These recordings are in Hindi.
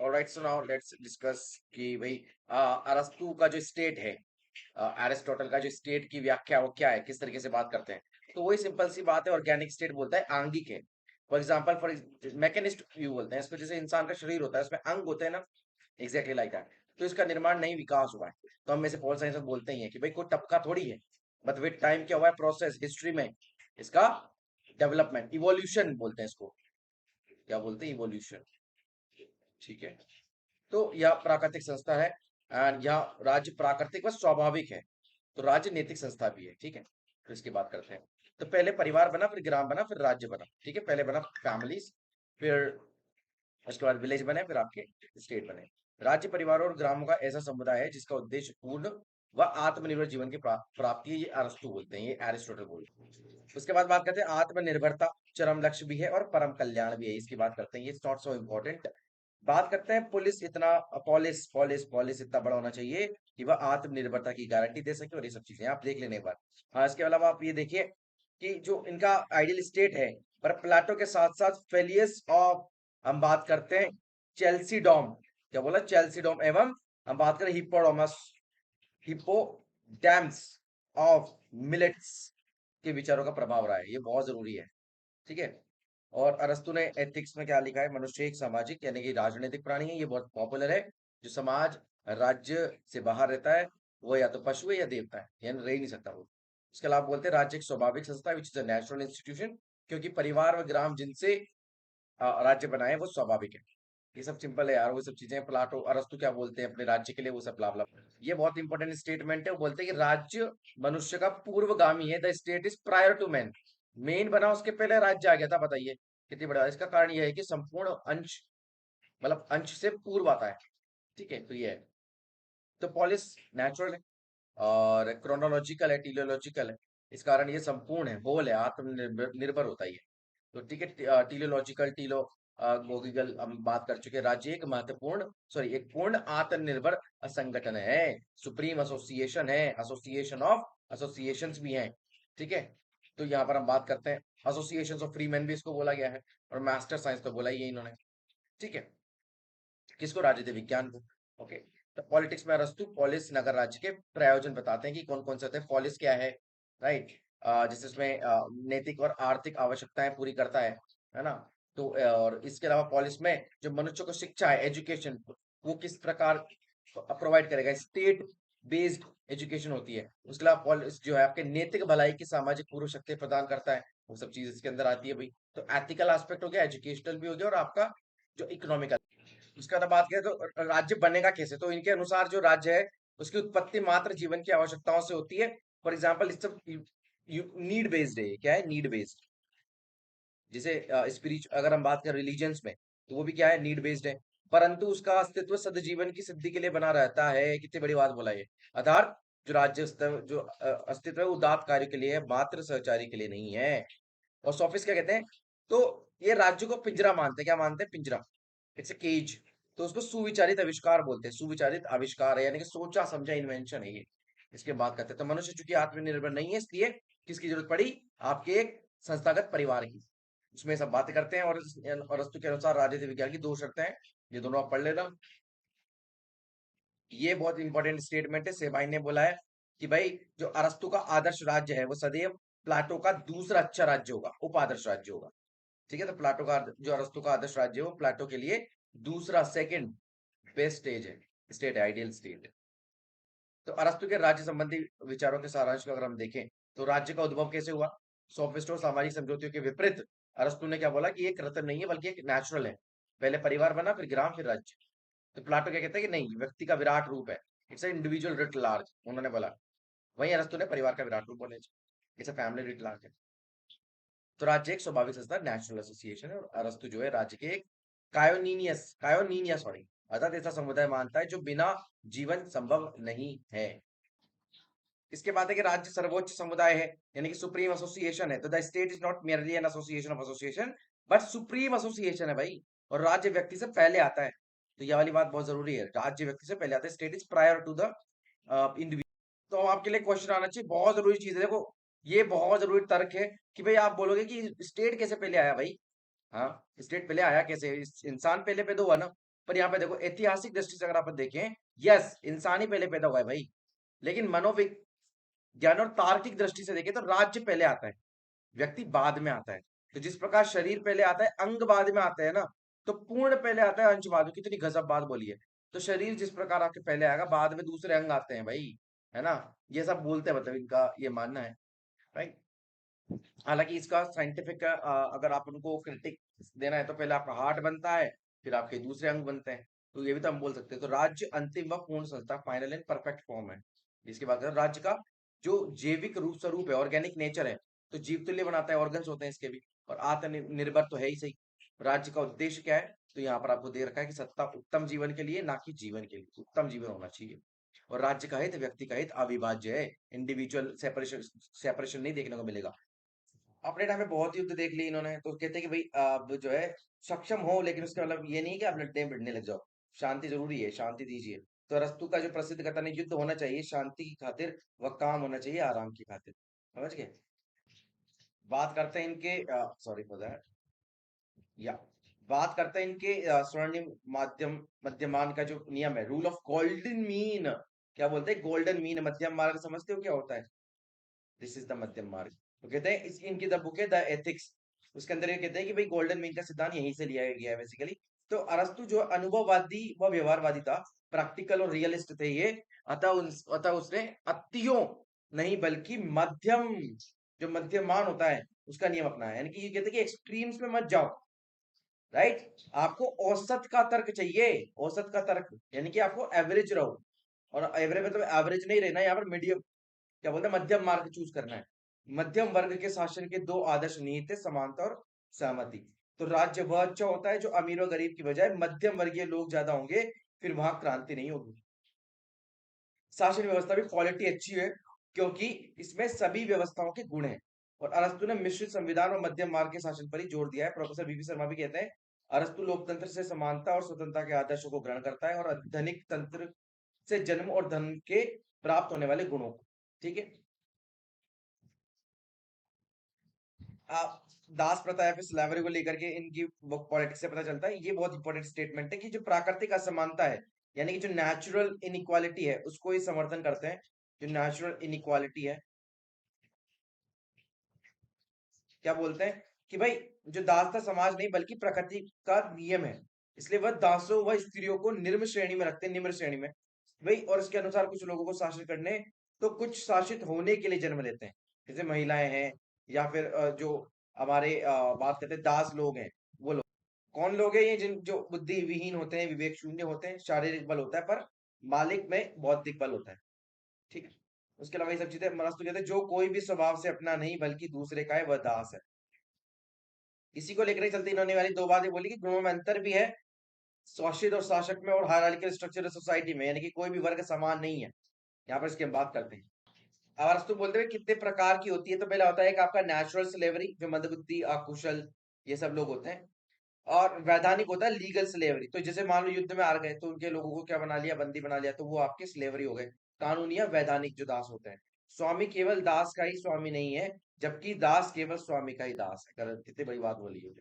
Alright, so now let's discuss कि भाई अरस्तु का जो स्टेट है, एरिस्टोटल का जो स्टेट की व्याख्या वो क्या है, किस तरीके से बात करते हैं। तो वही सिंपल सी बात है, ऑर्गेनिक स्टेट बोलता है आंगिक है। For example for machinist view बोलते हैं इसको, जैसे इंसान का शरीर होता है उसमें अंग होते हैं ना, एग्जैक्टली लाइक दैट। तो इसका निर्माण नहीं विकास हुआ है। तो हम में से पॉल साइंस में बोलते ही है कि भाई कोई टपका थोड़ी है, बट विद टाइम क्या हुआ है, प्रोसेस हिस्ट्री में इसका डेवलपमेंट, इवोल्यूशन बोलते हैं इसको। क्या बोलते हैं, इवोल्यूशन। ठीक है। तो यह प्राकृतिक संस्था है, एंड यह राज्य प्राकृतिक व स्वाभाविक है। तो राज्य नैतिक संस्था भी है। ठीक है, तो इसकी बात करते हैं। तो पहले परिवार बना, फिर ग्राम बना, फिर राज्य बना। ठीक है, पहले बना फैमिलीज, फिर उसके बाद विलेज बने, फिर आपके स्टेट बने। राज्य परिवार और ग्रामों का ऐसा समुदाय है जिसका उद्देश्य पूर्ण व आत्मनिर्भर जीवन की प्राप्ति है। ये अरस्तु बोलते हैं, ये एरिस्टोटल बोलते हैं। उसके बाद बात करते हैं आत्मनिर्भरता, चरम लक्ष्य भी है और परम कल्याण भी है। इसकी बात करते हैं, ये नॉट सो इम्पोर्टेंट। बात करते हैं पुलिस इतना, पॉलिस पॉलिस पॉलिस इतना बड़ा होना चाहिए कि वह आत्मनिर्भरता की गारंटी दे सके, और ये सब चीजें आप देख लेने के बाद। हाँ, इसके अलावा आप ये देखिए कि जो इनका आइडियल स्टेट है, पर प्लाटो के साथ साथ फेलियस ऑफ, हम बात करते हैं चेल्सीडॉम, क्या बोला, चेल्सीडॉम, एवं हम बात करें हिप्पोडोमस, हिप्पोडैम्स ऑफ मिलेट्स के विचारों का प्रभाव रहा है। ये बहुत जरूरी है। ठीक है। और अरस्तु ने एथिक्स में क्या लिखा है, मनुष्य एक सामाजिक यानी कि राजनीतिक प्राणी है। ये बहुत पॉपुलर है। जो समाज राज्य से बाहर रहता है वो या तो पशु है या देवता है, यानी रह ही नहीं सकता वो। इसके अलावा बोलते हैं राज्य एक स्वाभाविक संस्था which is a natural institution, क्योंकि परिवार व ग्राम जिनसे राज्य बनाए वो स्वाभाविक है। ये सब सिंपल है यार, वो सब चीजें प्लाटो अरस्तु क्या बोलते हैं अपने राज्य के लिए, वो सब ब्ला ब्ला। ये बहुत इंपॉर्टेंट स्टेटमेंट है। वो बोलते हैं कि राज्य मनुष्य का पूर्वगामी है, the state is prior to man. मेन बना उसके पहले राज्य आ गया था, बताइए कितनी बड़ा। इसका कारण यह है कि संपूर्ण अंश, मतलब अंश से पूर्व आता है। ठीक है, तो ये है। तो पॉलिस नेचुरल है, और क्रोनोलॉजिकल है, टीलियोलॉजिकल है। इस कारण ये संपूर्ण है, होल है, आत्मनिर्भर निर्भर होता ही है। तो ठीक है, टीलियोलॉजिकल, टीलो गोगिकल हम बात कर चुके हैं। राज्य एक महत्वपूर्ण, सॉरी, एक पूर्ण आत्मनिर्भर संगठन है, सुप्रीम एसोसिएशन है, एसोसिएशन ऑफ एसोसिएशंस भी हैं। ठीक है। तो यहाँ पर हम बात करते हैं एसोसिएशंस ऑफ फ्री मैन भी इसको बोला गया है, और मास्टर साइंस तो बोला ही है इन्होंने। ठीक है, किसको, राजनीति विज्ञान को। ओके। तो पॉलिटिक्स में अरस्तु पॉलिस नगर राज्य के प्रयोजन बताते हैं कि कौन कौन से होते हैं। पॉलिस क्या है, राइट, जिससे उसमें नैतिक और आर्थिक आवश्यकताएं पूरी करता है ना। तो और इसके अलावा पॉलिस में जो मनुष्य को शिक्षा है, एजुकेशन, वो किस प्रकार प्रोवाइड करेगा, स्टेट बेस्ड एजुकेशन होती है। उसके अलावा पॉलिस जो है आपके नैतिक भलाई की सामाजिक पूर्व शक्ति प्रदान करता है, वो सब चीज इसके अंदर आती है भाई। तो एथिकल एस्पेक्ट हो गया, एजुकेशनल भी हो गया, और आपका जो इकोनॉमिकल। उसका तो बात करें तो राज्य बनेगा कैसे, तो इनके अनुसार जो राज्य है उसकी उत्पत्ति मात्र जीवन की आवश्यकताओं से होती है। फॉर एग्जाम्पल इस सब नीड बेस्ड है। क्या है, नीड बेस्ड। जैसे स्पिरिच अगर हम बात करें रिलीजन्स में, तो वो भी क्या है, नीड बेस्ड है। परंतु उसका अस्तित्व सदजीवन की सिद्धि के लिए बना रहता है। कितनी बड़ी बात बोला ये। आधार, जो राज्य जो अस्तित्व है वो दात कार्य के लिए है, मात्र सहचारी के लिए नहीं है। और सोफिस्ट क्या कहते हैं, तो ये राज्य को पिंजरा मानते हैं। क्या मानते हैं, पिंजरा, इट्स ए केज। तो उसको सुविचारित आविष्कार बोलते हैं। सुविचारित आविष्कार है यानी कि सोचा समझा इन्वेंशन है ये। इसके बात करते हैं। तो मनुष्य चूंकि आत्मनिर्भर नहीं है, इसलिए किसकी जरूरत पड़ी, आपके एक संस्थागत परिवार की। उसमें सब बातें करते हैं। और अरस्तु के अनुसार राजनीति विज्ञान की दो शर्तें हैं, ये दोनों आप पढ़ लेना। ये बहुत इंपॉर्टेंट स्टेटमेंट है। सेबाइन ने बोला है कि भाई जो अरस्तु का आदर्श राज्य है वो सदैव प्लाटो का दूसरा अच्छा राज्य होगा, उप आदर्श राज्य होगा। ठीक है, तो प्लाटो का जो अरस्तु का आदर्श राज्य है वो प्लाटो के लिए दूसरा, सेकंड बेस्ट स्टेज है, स्टेट है, आइडियल स्टेट है। तो अरस्तु के राज्य संबंधी विचारों के सारांश को अगर हम देखें, तो राज्य का उद्भव कैसे हुआ। सोफिस्ट और सामाजिक समझौतों के विपरीत अरस्तु ने क्या बोला कि ये कृत्रिम नहीं है बल्कि एक नेचुरल है। पहले परिवार बना, फिर ग्राम, फिर राज्य। तो प्लाटो क्या कहते हैं कि नहीं, व्यक्ति का विराट रूप है, इट्स इंडिविजुअल रिट लार्ज, उन्होंने बोला। वहीं अरस्तु ने परिवार का विराट रूप बोले, इट्स फैमिली रिट लार्ज है। तो राज्य एक स्वाभाविक संस्था, नेचुरल एसोसिएशन है। और अरस्तु जो है राज्य के एक कायोनिनिया सॉरी, अर्थात ऐसा समुदाय मानता है जो बिना जीवन संभव नहीं है। इसके बाद है कि राज्य सर्वोच्च समुदाय है, यानी कि सुप्रीम एसोसिएशन है। तो the state is not merely an association of association, but supreme association है भाई। और राज्य व्यक्ति से पहले आता है। तो यह वाली बात बहुत जरूरी है, राज्य व्यक्ति से पहले आता है। State is prior to the individual. तो आपके लिए क्वेश्चन आना चाहिए, बहुत जरूरी चीज है। देखो, ये बहुत जरूरी तर्क है कि भाई आप बोलोगे कि स्टेट कैसे पहले आया भाई। हाँ, स्टेट पहले आया कैसे, इंसान पहले पैदा हुआ ना। पर यहाँ पे देखो ऐतिहासिक दृष्टि से अगर आप देखें, यस इंसान ही पहले पैदा हुआ है भाई, लेकिन मनोविज्ञान और तार्किक दृष्टि से देखें तो राज्य पहले आता है, व्यक्ति बाद में आता है। तो जिस प्रकार शरीर पहले आता है, अंग बाद में आता है ना, तो पूर्ण पहले आता है, अंश बाद में। कितनी गजब बात बोली है। तो शरीर जिस प्रकार आपके पहले आएगा, बाद में दूसरे अंग आते हैं भाई, है ना। ये सब बोलते हैं, मतलब इनका ये मानना है, राइट। हालांकि इसका साइंटिफिक अगर आप उनको क्रिटिक देना है तो पहले आपका हार्ट बनता है, फिर आपके दूसरे अंग बनते हैं। तो ये भी तो हम बोल सकते हैं। तो राज्य अंतिम व पूर्ण संस्था, फाइनल एंड परफेक्ट फॉर्म है। इसके बाद राज्य का जो जैविक रूप स्वरूप है, ऑर्गेनिक नेचर है, तो जीव तुल्य बनाता है, ऑर्गन्स होते हैं इसके भी, और आत्मनिर्भर तो है ही सही। राज्य का उद्देश्य क्या है, तो यहाँ पर आपको दे रखा है कि सत्ता उत्तम जीवन के लिए, ना कि जीवन के लिए, उत्तम जीवन होना चाहिए। और राज्य का हित, व्यक्ति का हित अविभाज्य है, इंडिविजुअल सेपरेशन सेपरेशन नहीं देखने को मिलेगा। अपने टाइम में बहुत युद्ध देख लिए इन्होंने, तो कहते हैं कि भाई आप जो है सक्षम हो, लेकिन उसका मतलब ये नहीं कि आप लड़ने भिड़ने लग जाओ। शांति जरूरी है, शांति दीजिए। तो अरस्तु का जो प्रसिद्ध कथन है, युद्ध होना चाहिए शांति की खातिर, व काम होना चाहिए आराम की खातिर। समझ गए। बात करते हैं इनके, सॉरी फॉर दैट, या बात करते हैं इनके स्वर्णिम माध्यम मध्यमान का जो नियम है, रूल ऑफ गोल्डन मीन। क्या बोलते हैं गोल्डन मीन, मध्यम मार्ग समझते हो क्या होता है? दिस इज द मध्यम मार्ग। तो कहते हैं इस इनकी द बुक है द एथिक्स, उसके अंदर ये कहते हैं कि भाई गोल्डन मीन का सिद्धांत यहीं से लिया गया है बेसिकली। तो अरस्तु जो अनुभववादी व व्यवहारवादी था, प्रैक्टिकल और रियलिस्ट थे ये। अतः उसने अतियों नहीं बल्कि मध्यम, जो मध्यमान होता है उसका नियम अपनाया। यानी कि ये कहते हैं कि एक्सट्रीम्स में मत जाओ, राइट। आपको औसत का तर्क चाहिए, औसत का तर्क, यानी कि आपको एवरेज रहो। और एवरेज मतलब एवरेज नहीं रहना, यहाँ पर मीडियम, क्या बोलते हैं, मध्यम मार्ग चूज करना है। मध्यम वर्ग के शासन के दो आदर्श निहित है, समानता और सहमति। तो राज्य वह अच्छा होता है जो अमीर और गरीब की बजाय मध्यम वर्गीय लोग ज्यादा होंगे, फिर वहां क्रांति नहीं होगी। शासन व्यवस्था भी क्वालिटी अच्छी है, क्योंकि इसमें सभी व्यवस्थाओं के गुण हैं। और अरस्तु ने मिश्रित संविधान और मध्यम मार्ग के शासन पर ही जोर दिया है। प्रोफेसर बीपी शर्मा भी कहते हैं अरस्तु लोकतंत्र से समानता और स्वतंत्रता के आदर्शों को ग्रहण करता है, और धनिक तंत्र से जन्म और धन के प्राप्त होने वाले गुणों को। ठीक है। आप दास प्रथा या फिर स्लैवरी को लेकर के इनकी पॉलिटिक्स से पता चलता है। ये बहुत इंपॉर्टेंट स्टेटमेंट है कि जो प्राकृतिक असमानता है, यानी कि जो नेचुरल इनइक्वालिटी है, उसको ही समर्थन करते हैं। जो नेचुरल इनइक्वालिटी है, क्या बोलते हैं कि भाई जो दास था समाज नहीं बल्कि प्रकृति का नियम है, इसलिए वह दासों व स्त्रियों को निम्न श्रेणी में रखते हैं, निम्न श्रेणी में भाई। और इसके अनुसार कुछ लोगों को शासित करने, तो कुछ शासित होने के लिए जन्म लेते हैं, जैसे महिलाएं हैं, या फिर जो हमारे बात करते हैं दास लोग हैं, वो लोग कौन लोग हैं? ये जिन जो बुद्धि विहीन होते हैं, विवेक शून्य होते हैं, शारीरिक बल होता है पर मालिक में बौद्धिक बल होता है। ठीक है। उसके अलावा ये सब चीजें मनस्तु कहते हैं, जो कोई भी स्वभाव से अपना नहीं बल्कि दूसरे का है, वह दास है। इसी को लेकर ही चलते इन्होंने वाली दो बातें बोली कि गुणों में अंतर भी है, शासित और शासक में, और हायरार्किकल स्ट्रक्चर सोसाइटी में, यानी कि कोई भी वर्ग समान नहीं है। यहाँ पर इसकी हम बात करते हैं। अब अरस्तु बोलते हुए कितने प्रकार की होती है, तो पहला होता है एक आपका नेचुरल स्लेवरी, जो मंदबुद्धि अकुशल ये सब लोग होते हैं। और वैधानिक होता है लीगल स्लेवरी, तो जैसे मान लो युद्ध में हार गए तो उनके लोगों को क्या बना लिया, बंदी बना लिया, तो वो आपके स्लेवरी हो गए। कानूनी या वैधानिक जो दास होते हैं। स्वामी केवल दास का ही स्वामी नहीं है, जबकि दास केवल स्वामी का ही दास है। कितनी बड़ी बात बोली है।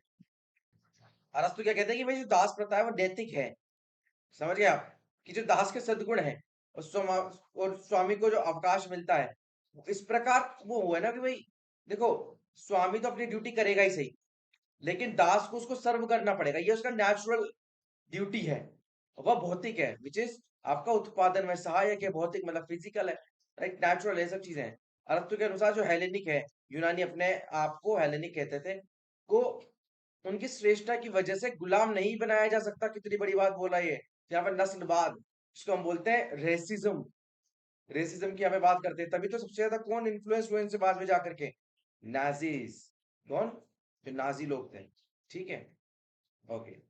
अरस्तु क्या कहते हैं कि भाई जो दास प्रथा है वो नैतिक है। समझ गए आप, कि जो दास के सद्गुण है, और और स्वामी को जो अवकाश मिलता है, इस प्रकार वो हुआ है ना कि भाई देखो, स्वामी तो अपनी ड्यूटी करेगा ही सही, लेकिन दास को उसको सर्व करना पड़ेगा, ये उसका नेचुरल ड्यूटी है। वह भौतिक है, विच इज आपका उत्पादन में सहायक है, भौतिक मतलब फिजिकल है, राइट, नेचुरल है, सब चीजें हैं। अरस्तु के अनुसार जो हेलेनिक है, यूनानी अपने आप को हेलेनिक कहते थे, को उनकी श्रेष्ठता की वजह से गुलाम नहीं बनाया जा सकता। कितनी बड़ी बात बोला ये। यहाँ पर नस्लवाद, जिसको हम बोलते हैं रेसिज्म, रेसिज्म की यहाँ पे बात करते हैं। तभी तो सबसे ज्यादा कौन इन्फ्लुएंस हुए इनसे बाद में जाकर के? नाजीज। कौन? जो नाजी लोग थे। ठीक है। ओके।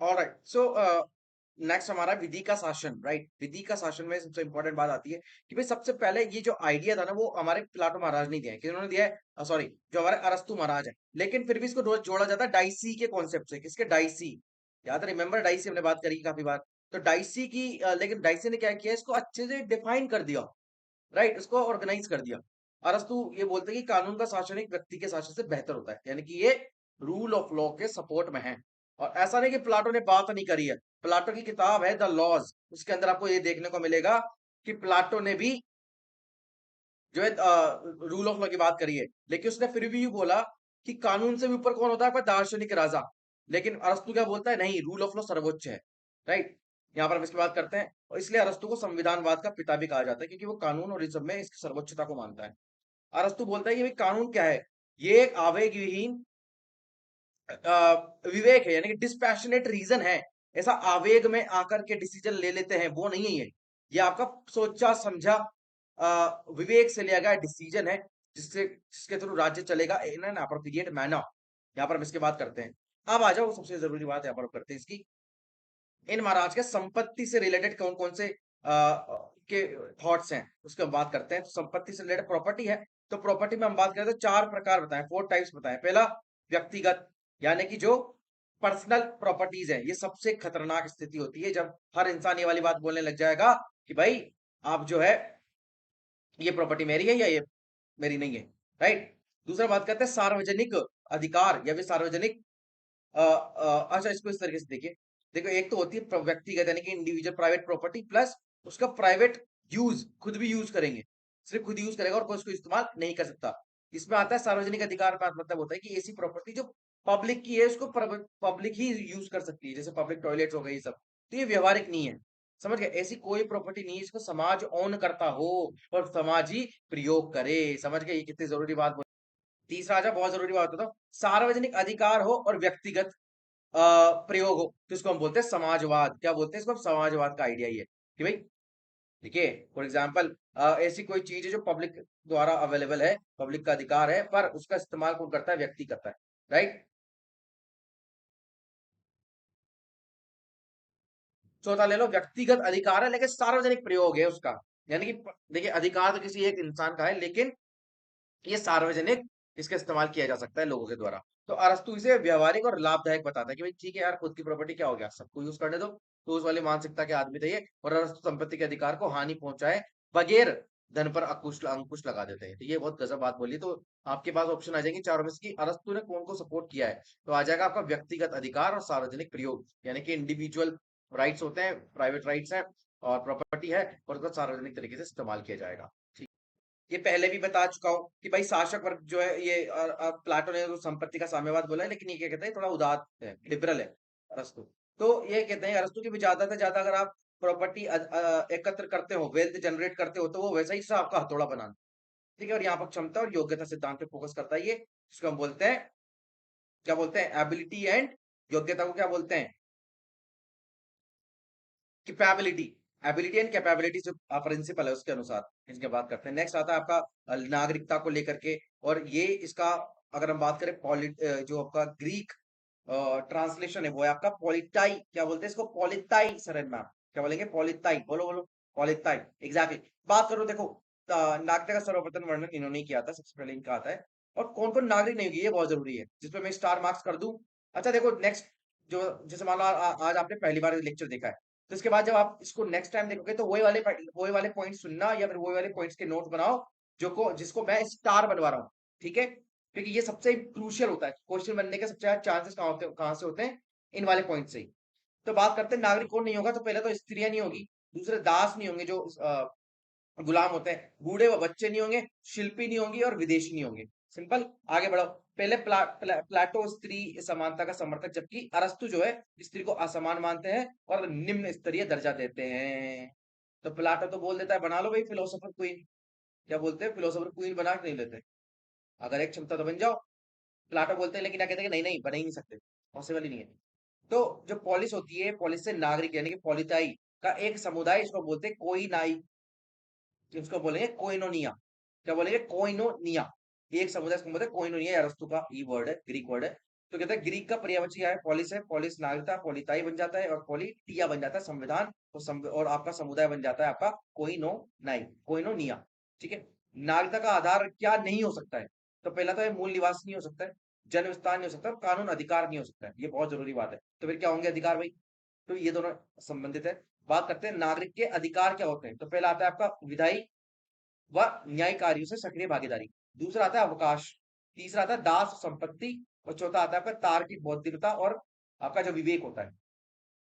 ऑलराइट, सो नेक्स्ट हमारा विधि का शासन, राइट। विधि का शासन में सबसे इंपॉर्टेंट बात आती है कि भाई सबसे पहले ये जो आइडिया था ना वो हमारे प्लाटो महाराज ने दिया है। किन्होंने दिया है? सॉरी, जो हमारे अरस्तु महाराज है। लेकिन फिर भी इसको जोड़ा जाता है डाइसी के कॉन्सेप्ट से। किसके? डाइसी। याद रिमेंबर डाइसी, हमने बात करी काफी बार। तो डाइसी की लेकिन डाइसी ने क्या किया, इसको अच्छे से डिफाइन कर दिया, राइट, उसको ऑर्गेनाइज कर दिया। अरस्तु ये बोलते हैं कि कानून का शासन एक व्यक्ति के शासन से बेहतर होता है, यानी कि ये रूल ऑफ लॉ के सपोर्ट में है। और ऐसा नहीं कि प्लाटो ने बात नहीं करी है। प्लाटो की किताब है द लॉज, उसके अंदर आपको ये देखने को मिलेगा कि प्लाटो ने भी जो है रूल ऑफ लॉ की बात करी है। लेकिन उसने फिर भी बोला कि कानून से भी ऊपर कौन होता है? आपका दार्शनिक राजा। लेकिन अरस्तु क्या बोलता है? नहीं, रूल ऑफ लॉ सर्वोच्च है, राइट। यहाँ पर हम इसकी बात करते हैं, और इसलिए अरस्तु को संविधानवाद का पिता भी कहा जाता है, क्योंकि वो कानून और इज्म में इसकी सर्वोच्चता को मानता है। अरस्तु बोलता है कि भाई कानून क्या है? ये एक आवेग विहीन विवेक है, यानी कि डिस्पैशनेट रीजन है। ऐसा आवेग में आकर के डिसीजन ले लेते हैं, वो नहीं है ये। ये आपका सोचा समझा विवेक से लिया गया डिसीजन है, जिसके थ्रू राज्य चलेगा इन एन अप्रोप्रिएट मैनर। यहाँ पर हम इसके बात करते हैं। अब आ जाओ सबसे जरूरी बात यहाँ पर हम करते हैं इसकी। इन महाराज के संपत्ति से रिलेटेड कौन कौन से के थॉट्स हैं उसकी हम बात करते हैं। तो संपत्ति से रिलेटेड प्रॉपर्टी है। तो प्रॉपर्टी में हम बात करें तो चार प्रकार बताएं, 4 टाइप्स बताएं। पहला व्यक्तिगत, यानी कि जो पर्सनल प्रॉपर्टीज है। ये सबसे खतरनाक स्थिति होती है जब हर इंसान ये वाली बात बोलने लग जाएगा कि भाई आप जो है ये प्रॉपर्टी मेरी है या ये मेरी नहीं है, राइट। दूसरा बात करते हैं सार्वजनिक अधिकार या फिर सार्वजनिक अच्छा, इसको इस तरीके से देखिए। देखो, एक तो होती है व्यक्तिगत यानी कि इंडिविजुअल प्राइवेट प्रॉपर्टी, प्लस उसका प्राइवेट यूज, खुद भी यूज करेंगे, सिर्फ खुद यूज करेगा और कोई उसको इस्तेमाल नहीं कर सकता। इसमें आता है सार्वजनिक अधिकार का मतलब होता है कि ऐसी प्रॉपर्टी जो पब्लिक की है उसको पब्लिक ही यूज कर सकती है, जैसे पब्लिक टॉयलेट्स हो गए ये सब। तो ये व्यवहारिक नहीं है, समझ गए। ऐसी कोई प्रॉपर्टी नहीं है जिसको समाज ओन करता हो और समाज ही प्रयोग करे, समझ गए। ये कितनी जरूरी बात। तीसरा आजा, बहुत जरूरी बात होता है, सार्वजनिक अधिकार हो और व्यक्तिगत प्रयोग हो, तो इसको हम बोलते हैं समाजवाद। क्या बोलते हैं इसको? समाजवाद का आइडिया ये है कि भाई देखिए, फॉर एग्जाम्पल ऐसी कोई चीज है जो पब्लिक द्वारा अवेलेबल है, पब्लिक का अधिकार है, पर उसका इस्तेमाल कौन करता है? व्यक्ति करता है, राइट। चौथा ले लो, व्यक्तिगत अधिकार है लेकिन सार्वजनिक प्रयोग है उसका। यानी कि देखिए, अधिकार तो किसी एक इंसान का है, लेकिन ये सार्वजनिक इसका इस्तेमाल किया जा सकता है लोगों के द्वारा। तो अरस्तु इसे व्यवहारिक और लाभदायक बताता है कि भाई ठीक है यार, खुद की प्रॉपर्टी क्या हो गया, सबको यूज करने दो। तो उस वाली मानसिकता के आदमी थे ये। और अरस्तु संपत्ति के अधिकार को हानि पहुंचाए बगैर धन पर अंकुश अंकुश लगा देते हैं। तो ये बहुत गजब बात बोली। तो आपके पास ऑप्शन आ जाएंगे चारों में से कि अरस्तु ने कौन को सपोर्ट किया है। तो आ जाएगा आपका व्यक्तिगत अधिकार और सार्वजनिक प्रयोग, यानी कि इंडिविजुअल राइट्स होते हैं, प्राइवेट राइट्स है और प्रॉपर्टी है, और उसका सार्वजनिक तरीके से इस्तेमाल किया जाएगा। ये पहले भी बता चुका हूँ कि भाई शासक वर्ग जो है ये प्लाटो ने तो संपत्ति का साम्यवाद बोला है, लेकिन ये क्या कहते हैं, थोड़ा उदार है, लिबरल है अरस्तु। तो ये कहते हैं अरस्तु की भी ज्यादा से ज्यादा अगर आप प्रॉपर्टी एकत्र करते हो, वेल्थ जनरेट करते हो, तो वो वैसा ही सा आपका हथौड़ा बनाना, ठीक है। और यहाँ पर क्षमता और योग्यता सिद्धांत पे फोकस करता है ये, जिसको हम बोलते हैं, क्या बोलते हैं? एबिलिटी एंड योग्यता को क्या बोलते हैं? कैपेबिलिटी। एबिलिटी एंड कैपेबिलिटी जो प्रिंसिपल है उसके अनुसार इसके बात करते हैं। नेक्स्ट आता है आपका नागरिकता को लेकर के। और ये इसका अगर हम बात करें जो आपका ग्रीक ट्रांसलेशन है वो है आपका पॉलिटाई। क्या बोलते हैं इसको? पॉलिताई सर मैम, क्या बोलेंगे? पॉलिताई, बोलो बोलो। पॉलिताई, एग्जैक्टली। बात करो, देखो नागरिकता का सर्वप्रथम वर्णन इन्होंने ही किया था, सबसे पहले इनका आता है। और कौन कौन नागरिक नहीं होगी ये बहुत जरूरी है, जिसपे मैं स्टार मार्क्स कर दूं। अच्छा देखो, नेक्स्ट जो, जैसे मान लो आज आपने पहली बार लेक्चर देखा है, तो इसके बाद जब आप इसको नेक्स्ट टाइम देखोगे तो वही वाले पॉइंट सुनना, या फिर वही वाले पॉइंट्स के नोट बनाओ जिसको मैं स्टार बनवा रहा हूँ, ठीक है। क्योंकि ये सबसे क्रूशियल होता है, क्वेश्चन बनने के सबसे ज्यादा चांसेस कहाँ से होते हैं? इन वाले पॉइंट से ही। तो बात करते हैं नागरिक कौन नहीं होगा। तो पहले तो स्त्रियां नहीं होगी, दूसरे दास नहीं होंगे जो गुलाम होते हैं, बूढ़े व बच्चे नहीं होंगे, शिल्पी नहीं होंगी, और विदेशी नहीं होंगे। सिंपल। आगे बढ़ो। पहले प्लाटो स्त्री समानता का समर्थक, जबकि अरस्तु जो है स्त्री को असमान मानते हैं और निम्न स्तरीय दर्जा देते हैं। तो प्लाटो तो बोल देता है बना लो भाई फिलोसोफर क्वीन। क्या बोलते हैं? फिलोसोफर क्वीन बना के नहीं लेते, अगर एक क्षमता तो बन जाओ। प्लाटो बोलते हैं, लेकिन क्या कहते हैं कि नहीं नहीं, बना ही नहीं सकते, पॉसिबल ही नहीं है। तो जो पॉलिस होती है, पॉलिस से नागरिक यानी कि पॉलिताई का एक समुदाय, इसको बोलते हैं कोई नाई, इसको बोलेंगे कोइनोनिया। क्या बोलेंगे? कोइनोनिया। एक समुदाय, इसको बोलते हैं कोइनोनिया। अरस्तु का ई वर्ड है, ग्रीक वर्ड है। तो कहते हैं ग्रीक का पर्यायवाची क्या है? पॉलिस है, पॉलिस नागरिकता, पॉलिताई बन जाता है और पॉलिटिया बन जाता है संविधान, और आपका समुदाय बन जाता है आपका कोइनो नाई, कोइनोनिया। ठीक है। नागरिकता का आधार क्या नहीं हो सकता है? तो पहला तो है मूल निवास नहीं हो सकता है, जन्म स्थान नहीं हो सकता, कानून अधिकार नहीं हो सकता है। ये बहुत जरूरी बात है। तो फिर क्या होंगे अधिकार भाई? तो ये दोनों संबंधित है। बात करते हैं नागरिक के अधिकार क्या होते हैं। तो पहला आता है आपका विधायी व न्यायिक कार्यों से सक्रिय भागीदारी। दूसरा आता है अवकाश। तीसरा आता है दास संपत्ति। और चौथा आता है आपका तार्किक बौद्धिकता और आपका जो विवेक होता है।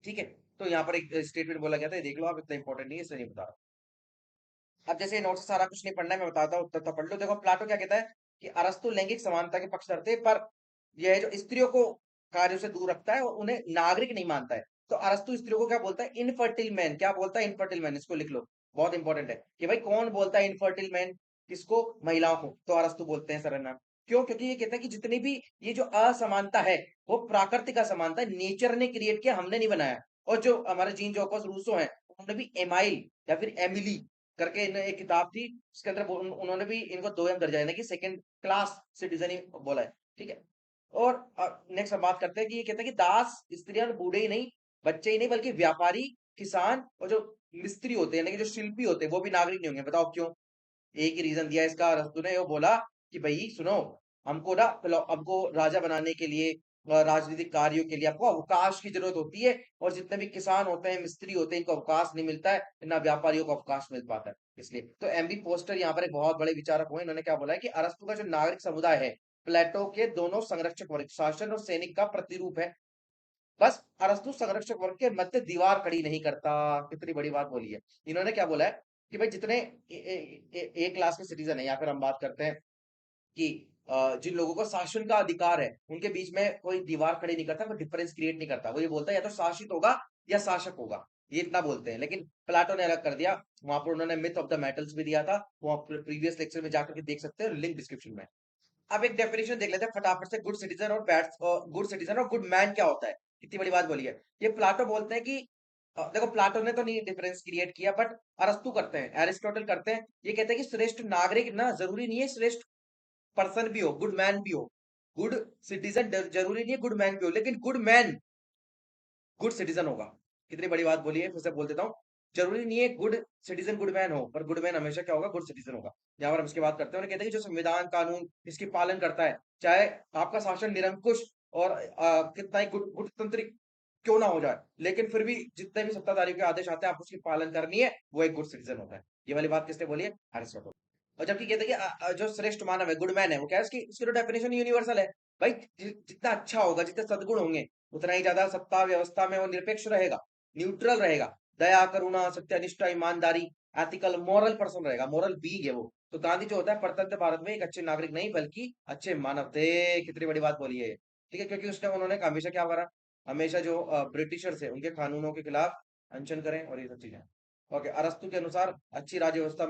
ठीक है। तो यहाँ पर एक स्टेटमेंट बोला गया था, ये देख लो आप, इतना इंपॉर्टेंट नहीं है इसलिए नहीं बता रहा। अब जैसे नोट से सारा कुछ नहीं पढ़ना है, मैं बताता हूँ, उत्तर तो पढ़ लो। देखो प्लाटो क्या कहता है कि अरस्तु लैंगिक समानता के पक्षधर थे, पर यह जो स्त्रियों को कार्यों से दूर रखता है और उन्हें नागरिक नहीं मानता है। तो अरस्तु स्त्रियों को क्या बोलता है? इनफर्टिल मैन। क्या बोलता है? इनफर्टिल मैन। इसको लिख लो, बहुत इंपॉर्टेंट है कि भाई कौन बोलता है इनफर्टिल मैन? किसको? महिलाओं को। तो अरस्तु बोलते हैं सरनाम। क्यों? क्योंकि ये कहते हैं कि जितनी भी ये जो असमानता है वो प्राकृतिक असमानता है, नेचर ने क्रिएट किया, हमने नहीं बनाया। और जो हमारे जीन जोकस रूसो हैं, उन्होंने भी एमाइल या फिर एमिली करके इन्हें एक किताब थी, उसके अंदर उन्होंने भी इनको 2 दर्जा यानी कि सेकंड क्लास सिटीजन ही बोला है। ठीक है। और नेक्स्ट हम बात करते हैं कि ये कहते हैं कि दास स्त्रियां और बूढ़े ही नहीं, बच्चे ही नहीं, बल्कि व्यापारी, किसान और जो मिस्त्री होते हैं यानी कि जो शिल्पी होते हैं वो भी नागरिक नहीं होंगे। बताओ क्यों? एक ही रीजन दिया इसका अरस्तु ने, वो बोला कि भाई सुनो, हमको ना हमको राजा बनाने के लिए, राजनीतिक कार्यों के लिए आपको अवकाश की जरूरत होती है, और जितने भी किसान होते हैं, मिस्त्री होते हैं, इनको अवकाश नहीं मिलता है, ना व्यापारियों को अवकाश मिल पाता है। इसलिए तो एमबी पोस्टर यहाँ पर एक बहुत बड़े विचारक हुए, इन्होंने क्या बोला है कि अरस्तु का जो नागरिक समुदाय है प्लेटो के दोनों संरक्षक वर्ग, शासन और सैनिक का प्रतिरूप है। बस अरस्तु संरक्षक वर्ग के मध्य दीवार खड़ी नहीं करता। कितनी बड़ी बात बोली है। इन्होंने क्या बोला है कि भाई जितने ए क्लास के सिटीजन है, या फिर हम बात करते हैं कि जिन लोगों को शासन का अधिकार है, उनके बीच में कोई दीवार खड़ी नहीं करता, कोई डिफरेंस क्रिएट नहीं करता। वो ये बोलता है या तो शासित होगा या शासक होगा, ये इतना बोलते हैं। लेकिन प्लाटो ने अलग कर दिया। वहां पर उन्होंने मिथ ऑफ द मेटल्स भी दिया था, वहां प्रीवियस लेक्चर में जाकर के देख सकते हैं, लिंक डिस्क्रिप्शन में। अब एक डेफिनेशन देख लेते हैं फटाफट से, गुड सिटीजन और बैड, गुड सिटीजन और गुड मैन क्या होता है। कितनी बड़ी बात बोली है। ये प्लाटो बोलते हैं कि देखो प्लाटो ने तो नहीं डिफरेंस क्रिएट किया, बट अरस्तु करते हैं, एरिस्टोटल करते हैं। ये कहते हैं कि श्रेष्ठ नागरिक ना जरूरी नहीं है श्रेष्ठ पर्सन भी हो, गुड मैन भी हो। गुड सिटीजन जरूरी नहीं है गुड मैन भी हो, लेकिन गुड मैन गुड सिटीजन होगा। कितनी बड़ी बात बोली है, फिर से बोल देता हूँ। जरूरी नहीं है गुड सिटीजन गुड मैन हो, पर गुड मैन हमेशा क्या होगा? गुड सिटीजन होगा। यहाँ पर हम इसकी बात करते हैं, उन्हें कहते हैं कि जो संविधान कानून इसकी पालन करता है, चाहे आपका शासन निरंकुश और कितना ही गुटतांत्रिक क्यों ना हो जाए, लेकिन फिर भी जितने भी सत्ताधारियों के आदेश आते हैं आपको उसकी पालन करनी है, वो एक गुड सिटीजन होता है। ये वाली बात किसने बोली है? अरिस्टोटल। और जबकि कहते हैं कि जो श्रेष्ठ मानव है, गुड मैन है, वो क्या है? उसकी तो डेफिनेशन यूनिवर्सल है भाई। जितना अच्छा होगा, जितने सद्गुण होंगे, उतना ही ज्यादा सत्ता व्यवस्था में वो निरपेक्ष रहेगा, न्यूट्रल रहेगा, दया करुणा सत्यनिष्ठा ईमानदारी, एथिकल मॉरल पर्सन रहेगा, मॉरल बीग है वो। तो गांधी जो होता है परतंत्र भारत में एक अच्छे नागरिक नहीं बल्कि अच्छे मानव थे। कितनी बड़ी बात बोली है। ठीक है। क्योंकि उसने उन्होंने हमेशा क्या करा? हमेशा जो ब्रिटिशर्स है उनके कानूनों के खिलाफ अनशन करें और ये सब चीजें। ओके, अरस्तु के अनुसार अच्छी राज्य व्यवस्था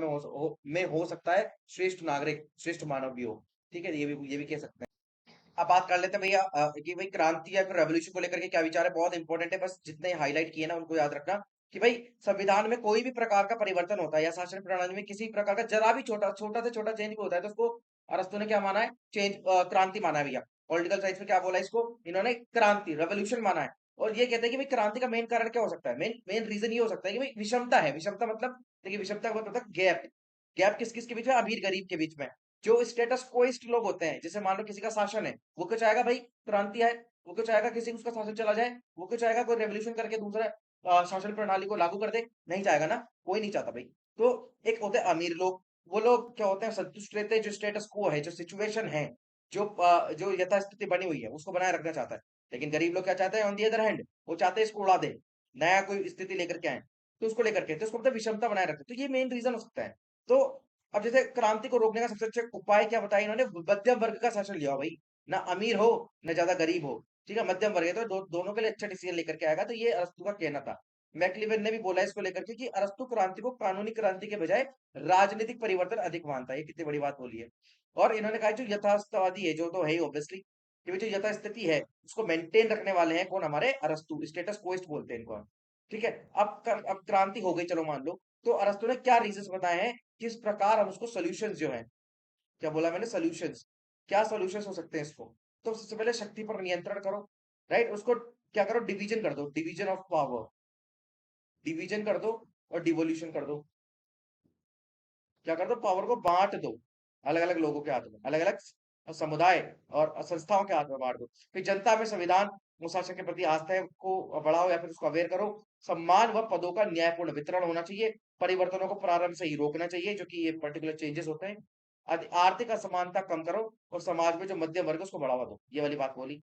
में हो सकता है श्रेष्ठ नागरिक, श्रेष्ठ मानव भी हो। ठीक है, ये भी कह सकते हैं। अब बात कर लेते हैं भैया कि भाई क्रांति या फिर रेवोल्यूशन को लेकर के क्या विचार है। बहुत इंपॉर्टेंट है, बस जितने हाईलाइट किए ना उनको याद रखना। कि भाई संविधान में कोई भी प्रकार का परिवर्तन होता है या शासन प्रणाली में किसी प्रकार का जरा भी छोटा छोटा से छोटा चेंज भी होता है, तो उसको अरस्तु ने क्या माना है? चेंज, क्रांति माना है भैया। पॉलिटिकल साइंस में क्या बोला है इसको? इन्होंने क्रांति, रेवोल्यूशन माना है। और ये कहते हैं कि भाई क्रांति का मेन कारण क्या हो सकता है? मेन मेन रीजन ये हो सकता है कि भाई विषमता है। विषमता मतलब देखिए, विषमता का मतलब गैप। गैप किस किस के बीच में? अमीर गरीब के बीच में। जो स्टेटस कोइस्ट लोग होते हैं, जैसे मान लो किसी का शासन है, वो क्यों चाहेगा भाई क्रांति आए? वो क्यों चाहेगा किसी उसका शासन चला जाए? वो क्यों चाहेगा कोई रेवोल्यूशन करके दूसरा शासन प्रणाली को लागू कर दे? नहीं चाहेगा ना, कोई नहीं चाहता भाई। तो एक होते हैं अमीर लोग, वो लोग क्या होते हैं? संतुष्ट रहते हैं जो स्टेटस को है, जो सिचुएशन है, जो यथास्थिति बनी हुई है उसको बनाए रखना चाहता है। लेकिन गरीब लोग क्या चाहते हैं? ऑन दी अदर हैंड, वो चाहते हैं इसको उड़ा दे, नया कोई स्थिति लेकर के आए, तो उसको लेकर के, तो उसको मतलब विषमता बनाए रखते हैं। तो ये मेन रीजन हो सकता है। तो अब जैसे क्रांति को रोकने का सबसे अच्छा उपाय क्या बताया इन्होंने? मध्यम वर्ग का शासन लिया हो भाई, ना अमीर हो ना ज्यादा गरीब हो। ठीक है, मध्यम वर्ग है, तो दोनों के लिए अच्छा डिसीजन लेकर के आएगा। तो ये अरस्तु का कहना था। मैक्लिवेन ने भी बोला इसको लेकर के कि अरस्तु क्रांति को कानूनी क्रांति के बजाय राजनीतिक परिवर्तन अधिक मानता है। ये कितनी बड़ी बात बोली है। और इन्होंने कहा जो यथार्थवादी है, जो तो है ही ऑब्वियसली, कि जो यथास्थिति है उसको मेंटेन रखने वाले हैं कौन? हमारे अरस्तु, स्टेटस कोइस्ट बोलते हैं इनको हम। ठीक है। अब क्रांति हो गई, चलो मान लो, तो अरस्तु ने क्या रीजंस बताए हैं किस प्रकार हम उसको सॉल्यूशंस जो है, क्या बोला मैंने? सॉल्यूशंस। क्या सॉल्यूशंस हो सकते हैं इसको? तो सबसे पहले शक्ति पर नियंत्रण करो, राइट? उसको क्या करो, डिवीजन कर दो, डिवीजन ऑफ पावर, डिवीजन कर दो और डिवोल्यूशन कर दो। क्या कर दो, पावर को बांट दो अलग अलग लोगों के हाथ में, अलग अलग समुदाय और संस्थाओं के हाथ में बांट दो। फिर जनता में संविधान अनुशासन के प्रति आस्था को बढ़ाओ या फिर उसको अवेयर करो। सम्मान व पदों का न्यायपूर्ण वितरण होना चाहिए। परिवर्तनों को प्रारंभ से ही रोकना चाहिए, जो कि ये पर्टिकुलर चेंजेस होते हैं। आर्थिक असमानता कम करो और समाज में जो मध्यम वर्ग है उसको बढ़ावा दो। ये वाली बात बोली।